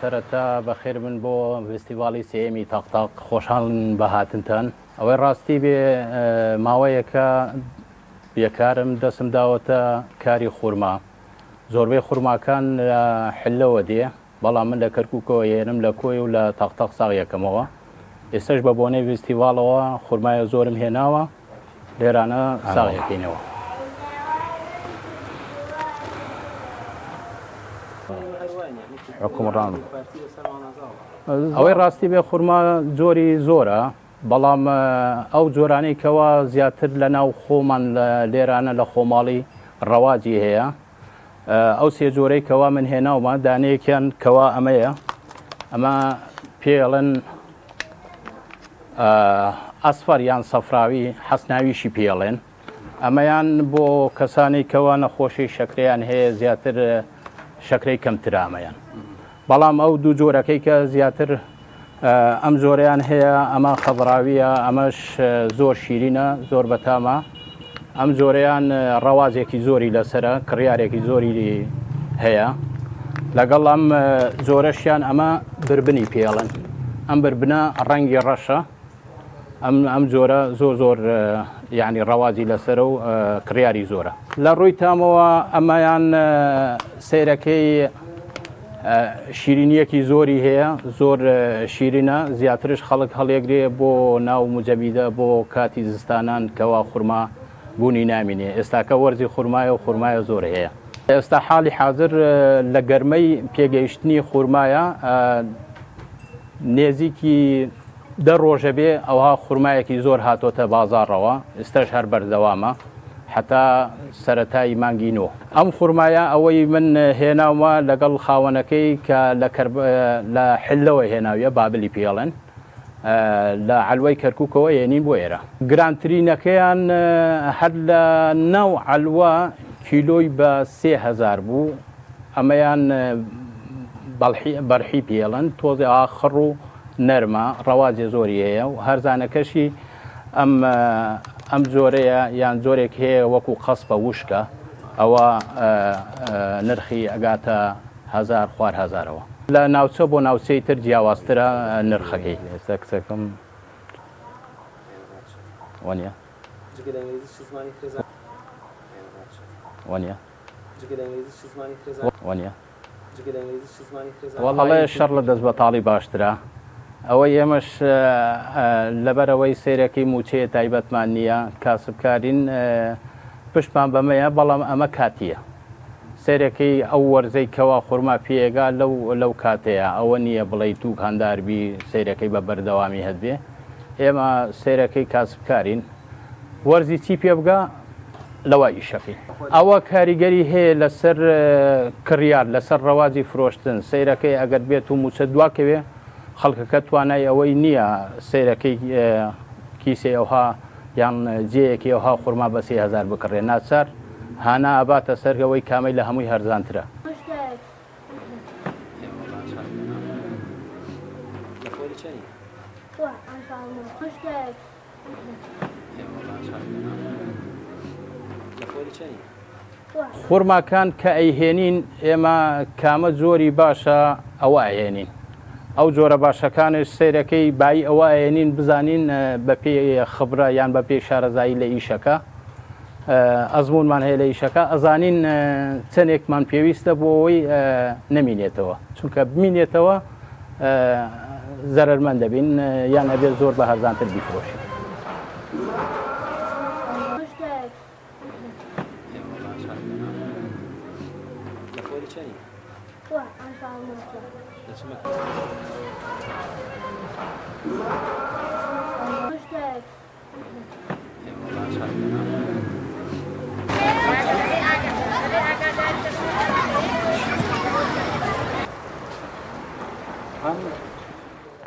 سەرەتا بەخێر من بۆ فستیڤاڵی سێمی تاقتاق خۆشحاڵن بە هاتنتان. ئەوەی ڕاستی بێ ماوەیەکە بیەکارم دەستم داوەتە کاری خورما. زۆربەی خورماکان لە حلەوە دێ، بەڵام من لە کەرکووکەوە هێنم لە کۆی و لە تاقتاق ساغ یەکەمەوە. ئێستش بە بۆنەی فستیڤاڵەوە خورمایە زۆرم هێناوە، لێرانە ساغ یەکەینەوە. ئەوەی ڕاستی بێ خورما جۆری زۆرە، بەڵام ئەو جۆرانەی کەوا زیاتر لە ناو خۆمان لێرانە لە خۆماڵی ڕەواجی هەیە. ئەو سێ جۆرەی کەوا من هێناومە، دانەیەکیان کەوا ئەمەیە، ئەمە پێڵن ئەسفەر یان سەفراوی حەسناویشی پێڵێن. ئەمەیان بۆ کەسانی کەوا نەخۆشی شەکرەیان هەیە، زیاتر شەکرەی کەمترامەیان. بەڵام ئەو دوو جۆرەکەی کە زیاتر ئەم جۆرەیان هەیە، ئەمە خەضراویە، ئەمەش زۆر شیرینە، زۆر بەتامە. ئەم جۆرەیان ڕەوازێکی زۆری لەسرە، کڕیارێکی زۆری هەیە. لەگەڵ ئەم جۆرەشیان ئەمە بربنی پێڵن. ئەم بربنە ڕەنگی ڕەشە، ئەم جۆرە زۆر یعنی ڕەوازی لەسەر و کڕیاری زۆرە. لە ڕووی تامەوە ئەمەیان سیرەکەی شیرینیەکی زۆری هەیە، زۆر شیرینە، زیاترش خەڵک هەڵێگرێ بۆ ناو مجەبیدە بۆ کاتی زستانان کەوا خورما بوونی نامینێ. ئێستاکە وەرزی خورمایە و خورمایە زۆر هەیە. ئێستا حاڵی حاضر لە گەرمەی پێگەیشتنی خورمایە، نێزیکی دە ڕۆژە بێ ئەوها خورمایەکی زۆر هاتۆتە بازاڕەوە، ئێستش هەر بەردەوامە حتا سەرەتایی مانگی نۆ. ئەم خورمایە ئەوەی من هێناومە لەگەڵ خاوەنەکەی کە لە حلەوە هێناویە، بابلی پێڵێن، لە عەلوەی کەرکووکەوە هێنین بۆ ئێرە. گرانترینەکەیان هەر لە ناو عەلوە کیلۆی بە 3000 بوو. ئەمەیان بەرحی پێڵن، تۆزی ئاخڕ و نەرمە، ڕەوازی زۆری هەیە و هەرزانەکەشی ئەم جۆرەیە یان جۆرێک هەیە وەکو قەسپە وشکە، ئەوە نرخی ئەگاتە 1000 خوار هەزارەوە. لە ناوچە بۆ ناوچەی تر جیاوازترە نرخەکەی. ئێستا کچەکەم وانە وانە وەڵڵێ شەڕ لە دەست بەتاڵی باشترە. ئەوەی ئێمەش لەبەرەوەی سیرەکەی موچەیە تایبەتمان نییە، کاسبکارین پشتمان بەمەیە، بەڵام ئەمە کاتیە. سیرەکەی ئەو وەرزەی کەوا خورما پێێگا لەو کاتەیە، ئەوە نییە بڵێ توو هەنداربی سیرەکەی بە بەردەوامی هەدبێ. ئێمە سیرەکەی کاسبکارین، وەرزی چی پێ بگا لەوە ئیشەکەی. ئەوە کاریگەری هەیە لەسەر کڕیار، لەسەر ڕەوازی فرۆشتن. سیرەکەی ئەگەر بێت و موچە دواکەوێ، خەڵکەکە توانای ئەوەی نییە سیرەکەی کیسێ ئەوها یان جێیەکی ئەوها خورما بە 3000 بکڕێ. ناچار هانا ئەباتە سەرگەوەی کامەی لە هەمووی هەرزانترە. خورماکان کە ئەیهێنین، ئێمە کامە جۆری باشە ئەوە ئەهێنین. ئەو جۆرە باشەکانش سیرەکەی بای ئەوە ئەهێنین، بزانین بە پێ خبرە یان بە پێ شارەزایی لە ئیشەکە، ئەزمونمان هەیە لە ئیشەکە، ئەزانین چەندێکمان پێویستە بۆ ئەوەی نەمینێتەوە، چونکە بمینێتەوە زەرەرمەند دەبین یان ئەبێت زۆر بە هەرزانتر بیفرۆشین. Hashtag